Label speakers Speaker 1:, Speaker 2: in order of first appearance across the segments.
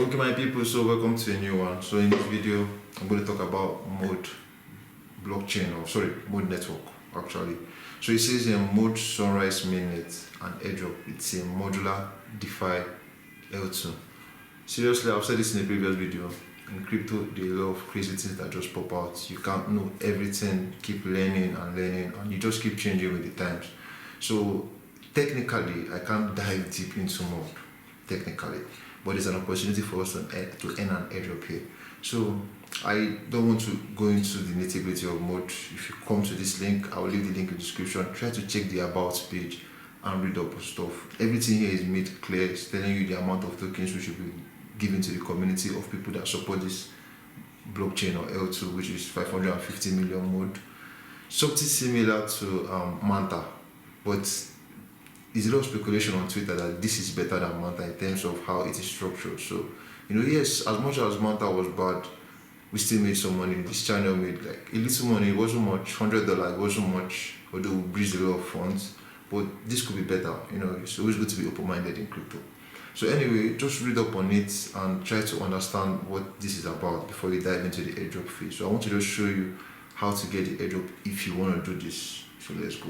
Speaker 1: Okay my people, so welcome to a new one. So in this video I'm going to talk about mode blockchain, or sorry, mode network actually. So it says in mode sunrise mainnet and airdrop, it's a modular DeFi L2. Seriously, I've said this in a previous video. In crypto, there are a lot of crazy things that just pop out. You can't know everything, keep learning, and you just keep changing with the times. So technically, I can't dive deep into mode, technically, but it's an opportunity for us to earn an airdrop here. So I don't want to go into the nitty-gritty of mode. If you come to this link, I will leave the link in the description. Try to check the about page and read up on stuff. Everything here is made clear. It's telling you the amount of tokens we should be giving to the community of people that support this blockchain or L2, which is 550 million mode. Something similar to Manta, but there's a lot of speculation on Twitter that this is better than Manta in terms of how it is structured. So, yes, as much as Manta was bad, we still made some money. This channel made like a little money. It wasn't much, $100, it wasn't much, although we breached a lot of funds. But this could be better. It's always good to be open-minded in crypto. So anyway, just read up on it and try to understand what this is about before you dive into the airdrop phase. So I want to just show you how to get the airdrop if you want to do this. So let's go.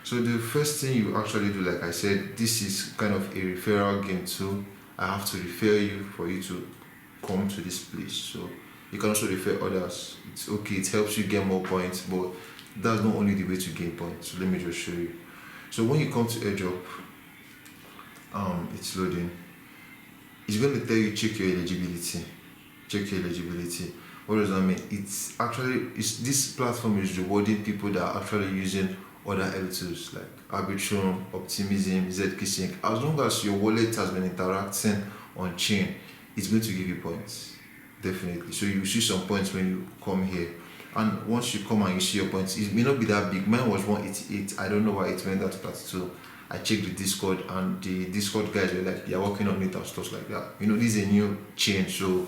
Speaker 1: So the first thing you actually do, like I said, this is kind of a referral game too. I have to refer you for you to come to this place. So you can also refer others. It's okay, it helps you get more points, but that's not only the way to gain points. So let me just show you. So when you come to airdrop, it's loading. It's going to tell you check your eligibility. Check your eligibility. What does that mean? This platform is rewarding people that are actually using other L2s like Arbitrum, Optimism, zkSync. As long as your wallet has been interacting on chain, it's going to give you points, definitely. So you see some points when you come here, and once you come and you see your points, it may not be that big. Mine was 188. I don't know why it went down to 32. I checked the Discord, and the Discord guys were like, they're working on it and stuff like that. This is a new chain, so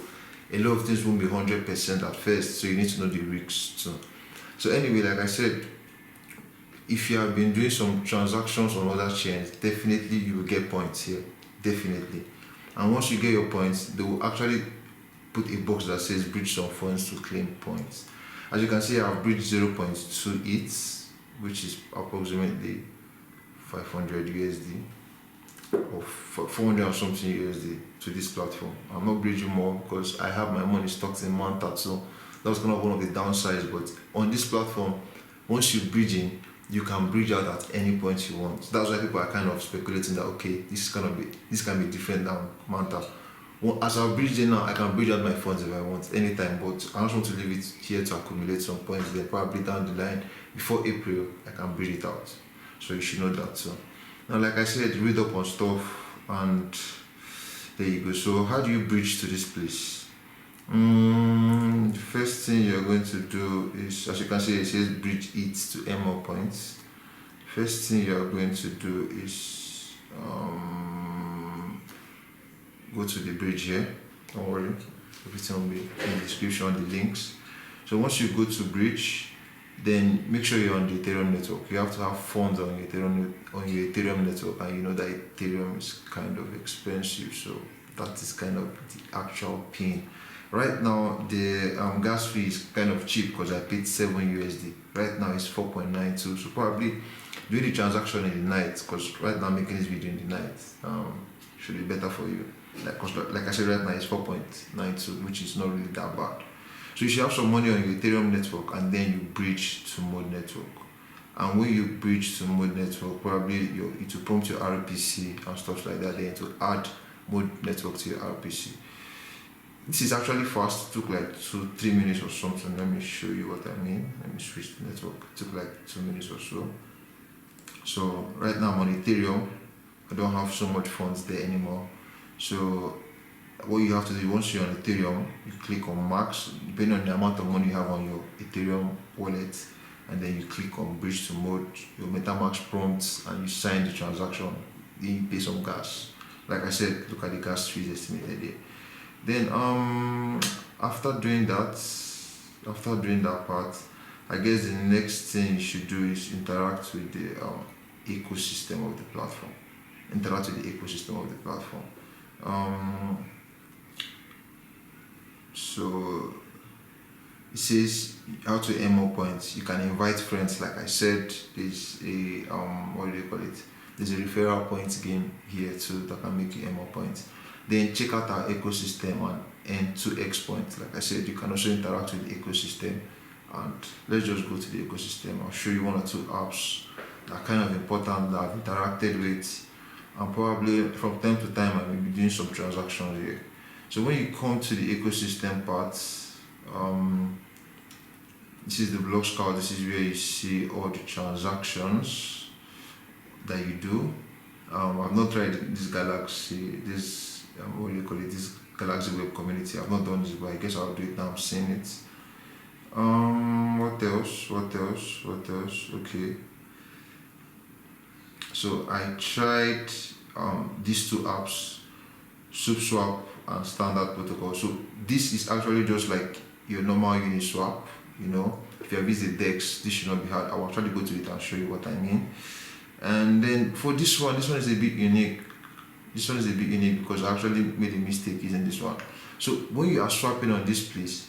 Speaker 1: a lot of things won't be 100% at first, so you need to know the risks too. So anyway, like I said, if you have been doing some transactions on other chains, definitely you will get points here, definitely. And once you get your points, they will actually put a box that says bridge some funds to claim points. As you can see, I have bridged 0.28, which is approximately 500 USD or 400 or something USD to this platform. I'm not bridging more because I have my money stocked in Manta, so that was kind of one of the downsides. But on this platform, once you're bridging, you can bridge out at any point you want. That's why people are kind of speculating that okay, this can be different than Manta. Well, as I've bridged it now, I can bridge out my funds if I want anytime, but I just want to leave it here to accumulate some points. Then probably down the line before April, I can bridge it out. So you should know that too. Now, like I said, read up on stuff, and there you go. So how do you bridge to this place? The first thing you're going to do is, as you can see, it says bridge it to earn more points. First thing you're going to do is go to the bridge here. Don't worry, everything will be in the description, the links. So once you go to bridge, then make sure you're on the Ethereum network. You have to have funds on your Ethereum network, and you know that Ethereum is kind of expensive, so that is kind of the actual pain. Right now, the gas fee is kind of cheap because I paid 7 USD. Right now it's 4.92, so probably do the transaction in the night, because right now I'm making this video in the night should be better for you. Like I said, right now it's 4.92, which is not really that bad. So you should have some money on your Ethereum network, and then you bridge to Mode network. And when you bridge to Mode network, probably it will prompt your RPC and stuff like that. Then it will add Mode network to your RPC. This is actually fast. It took like 2-3 minutes or something. Let me show you what I mean. Let me switch the network. It took like 2 minutes or so. So right now I'm on Ethereum. I don't have so much funds there anymore. So what you have to do, once you're on Ethereum, you click on max, depending on the amount of money you have on your Ethereum wallet, and then you click on bridge to mode. Your MetaMask prompts, and you sign the transaction. Then you pay some gas. Like I said, look at the gas fees estimated there. Then after doing that part, I guess the next thing you should do is interact with the ecosystem of the platform. So it says how to earn more points. You can invite friends, like I said. There's a what do they call it? There's a referral points game here too that can make you earn more points. Then check out our ecosystem and earn 2x points. Like I said, you can also interact with the ecosystem. And let's just go to the ecosystem. I'll show you 1 or 2 apps that are kind of important that I've interacted with, and probably from time to time I may be doing some transactions here. So when you come to the ecosystem part, this is the block scout. This is where you see all the transactions that you do. I've not tried this Galaxy, this what do you call it, this Galaxy Web Community. I've not done this, but I guess I'll do it now. I'm seeing it. What else? Okay. So I tried these 2 apps, SupSwap and Standard Protocol. So this is actually just like your normal Uniswap. You know, if you have visited DEX, this should not be hard. I will actually go to it and show you what I mean. And then for this one is a bit unique. This one is a bit unique because I actually made a mistake using this one. So when you are swapping on this place,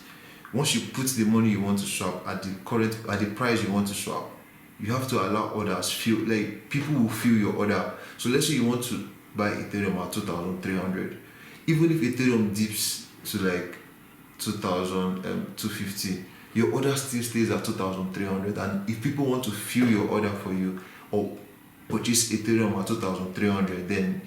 Speaker 1: once you put the money you want to swap at the price you want to swap, you have to allow others feel like people will feel your order. So let's say you want to buy Ethereum at 2,300. Even if Ethereum dips to like 2,250, your order still stays at 2,300. And if people want to fill your order for you or purchase Ethereum at 2,300, then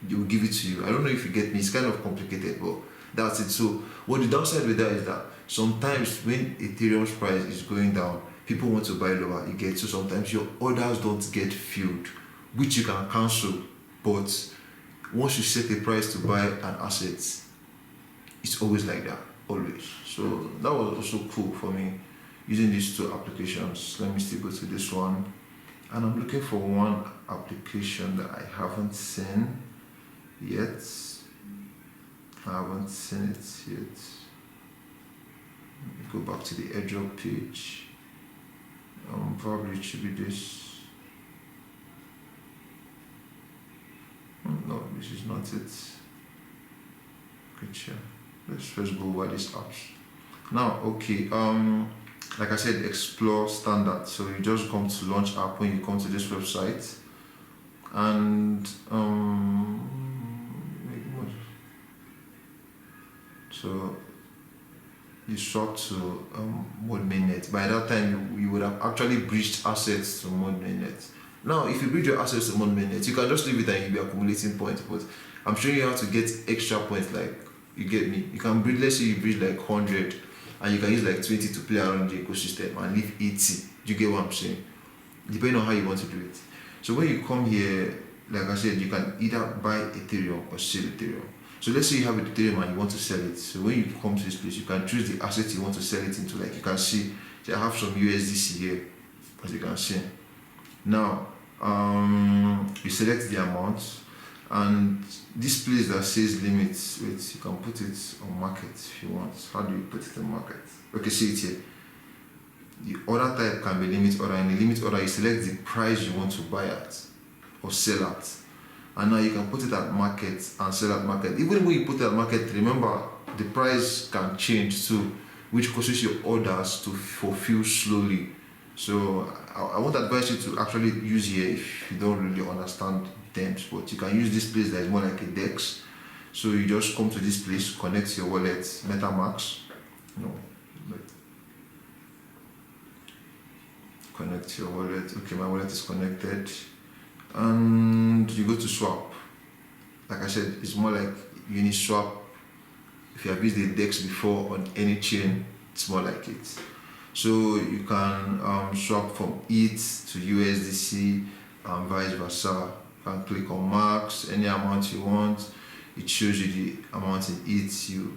Speaker 1: they will give it to you. I don't know if you get me. It's kind of complicated, but that's it. So what the downside with that is that sometimes when Ethereum's price is going down, people want to buy lower, you get. So sometimes your orders don't get filled, which you can cancel. But once you set a price to buy an asset, it's always like that, always. So that was also cool for me using these 2 applications. Let me still go to this one, and I'm looking for one application that I haven't seen yet. I haven't seen it yet. Let me go back to the airdrop page. Probably it should be this. No, this is not it. Good share. Let's first go over these apps. Now, okay. Like I said, explore standard. So you just come to launch app when you come to this website, and so you swap to Mode Mainnet. By that time, you would have actually breached assets to Mode Mainnet. Now, if you breach your assets to Mode Mainnet, you can just leave it and you'll be accumulating points. But I'm showing you how to get extra points. Like, you get me. You can breach. Let's say you breach like 100, and you can use like 20 to play around the ecosystem and leave 80. You get what I'm saying? Depending on how you want to do it. So when you come here, like I said, you can either buy Ethereum or sell Ethereum. So let's say you have Ethereum and you want to sell it. So when you come to this place, you can choose the asset you want to sell it into. Like you can see, I have some USDC here, as you can see. Now, you select the amount, and this place that says limits, wait, you can put it on market if you want. How do you put it on market? Okay, see it here. The order type can be limit order. In the limit order, you select the price you want to buy at or sell at. And now you can put it at market and sell at market. Even when you put it at market, remember the price can change too, which causes your orders to fulfill slowly. So I won't advise you to actually use here if you don't really understand terms, but you can use this place that is more like a DEX. So you just come to this place, connect your wallet, MetaMask. No, connect your wallet. Okay, my wallet is connected. And you go to swap. Like I said, it's more like Uniswap. If you have used the DEX before on any chain, it's more like it. So you can swap from ETH to USDC and vice versa. You can click on max, any amount you want. It shows you the amount in ETH. You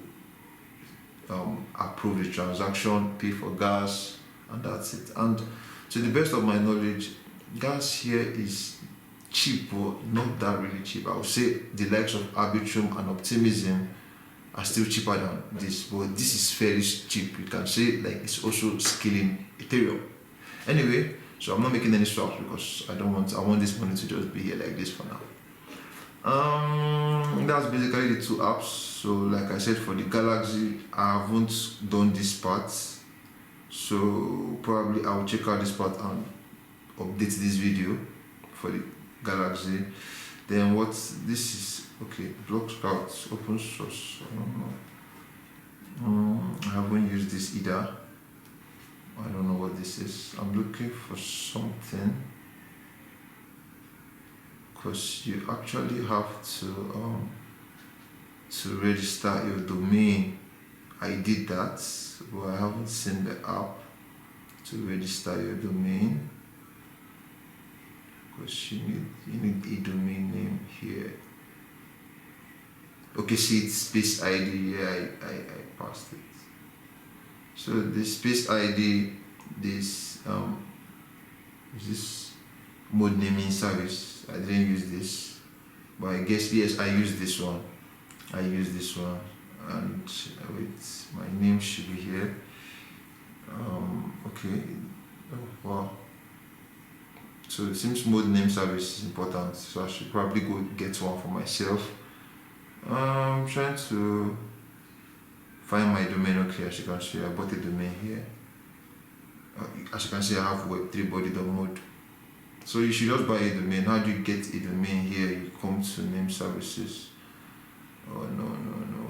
Speaker 1: approve the transaction, pay for gas, and that's it. And to the best of my knowledge, gas here is cheap, but not that really cheap. I would say the likes of Arbitrum and Optimism are still cheaper than this, but this is fairly cheap. You can say like it's also scaling Ethereum. Anyway, so I'm not making any swaps because I want this money to just be here like this for now. That's basically the two apps. So like I said, for the Galaxy, I haven't done this part, so probably I'll check out this part and update this video for the Galaxy. Then what this is, okay, Block Scout open source. I don't know. I haven't used this either. I don't know what this is. I'm looking for something, because you actually have to register your domain. I did that, but I haven't seen the app to register your domain, because you need a domain name here. Okay, see, it's SpaceID. Yeah, I passed it. So this SpaceID, this is this mode naming service. I didn't use this, but I guess yes, I used this one. And wait, my name should be here. Okay. Oh, wow. So it seems mode name service is important, so I should probably go get one for myself. I'm trying to find my domain. Okay, as you can see, I bought a domain here. As you can see, I have Web3 body.mode. So you should just buy a domain. How do you get a domain here? You come to name services. Oh no.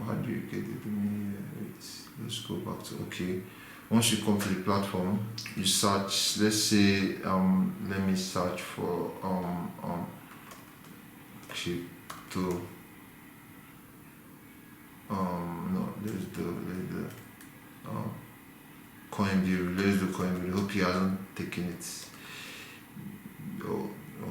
Speaker 1: How do you get the domain here? Wait, let's go back to, okay. Once you come to the platform, you search. Let's say let me search for crypto. No, let's do coin bureau. Let's do coin bureau. Hope he hasn't taken it. Oh no.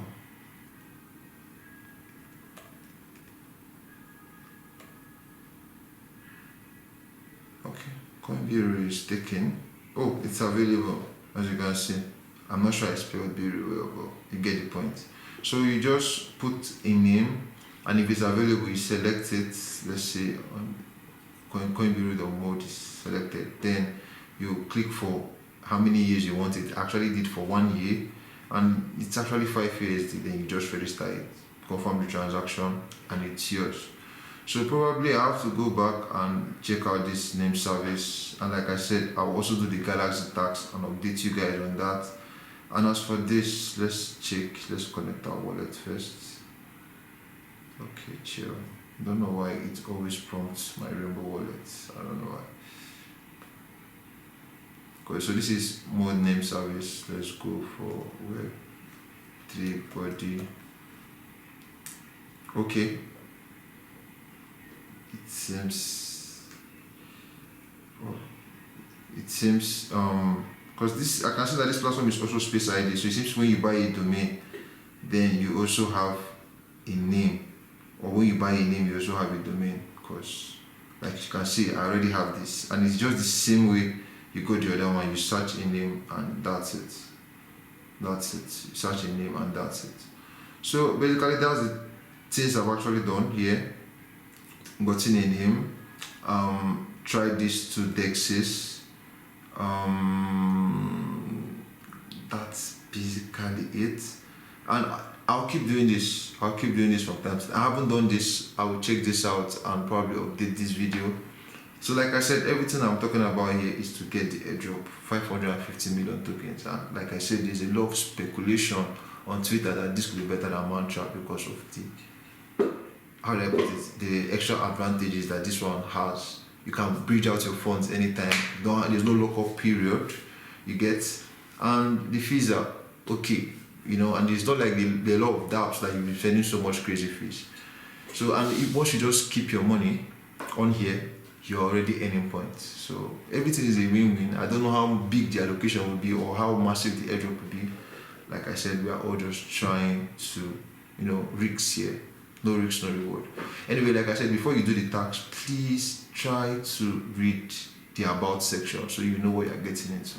Speaker 1: Okay, coin bureau is taken. Oh, it's available, as you can see. I'm not sure I spelled bureau well, but you get the point. So you just put a name, and if it's available, you select it. Let's say coinbureau.mode is selected. Then you click for how many years you want it. Actually did for 1 year, and it's actually 5 years. Then you just register it, confirm the transaction, and it's yours. So probably I have to go back and check out this name service, and like I said, I'll also do the Galaxy tax and update you guys on that. And as for this, let's connect our wallet first. Okay, chill. Don't know why it always prompts my Rainbow wallet. I don't know why. Okay, so this is mode name service. Let's go for Web3 body. Okay. It seems because this, I can see that this platform is also SpaceID. So it seems when you buy a domain, then you also have a name, or when you buy a name, you also have a domain. Because like you can see, I already have this, and it's just the same way you go to the other one. You search a name and that's it. You search a name and that's it. So basically, that's the things I've actually done here. Gotten a name. Tried these two dexes. That's basically it, and I'll keep doing this from time to time. I haven't done this. I will check this out and probably update this video. So like I said, everything I'm talking about here is to get the airdrop, 550 million tokens. And like I said, there's a lot of speculation on Twitter that this could be better than Mantra because of the, how do I put it, the extra advantages that this one has. You can bridge out your funds anytime. There's no lockup period. You get, and the fees are okay, you know, and it's not like the lot of dApps that you'll be spending so much crazy fees. So, and once you just keep your money on here, you're already earning points. So everything is a win-win. I don't know how big the allocation will be or how massive the airdrop will be. Like I said, we are all just trying to, you know, risks here. No risk, no reward. Anyway, like I said, before you do the tax, please try to read the about section so you know what you're getting into.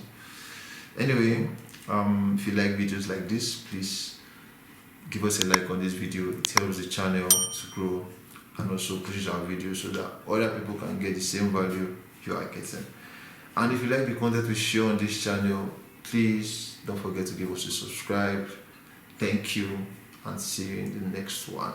Speaker 1: Anyway, if you like videos like this, please give us a like on this video. It helps the channel to grow and also pushes our videos so that other people can get the same value you are getting. And if you like the content we share on this channel, please don't forget to give us a subscribe. Thank you, and see you in the next one.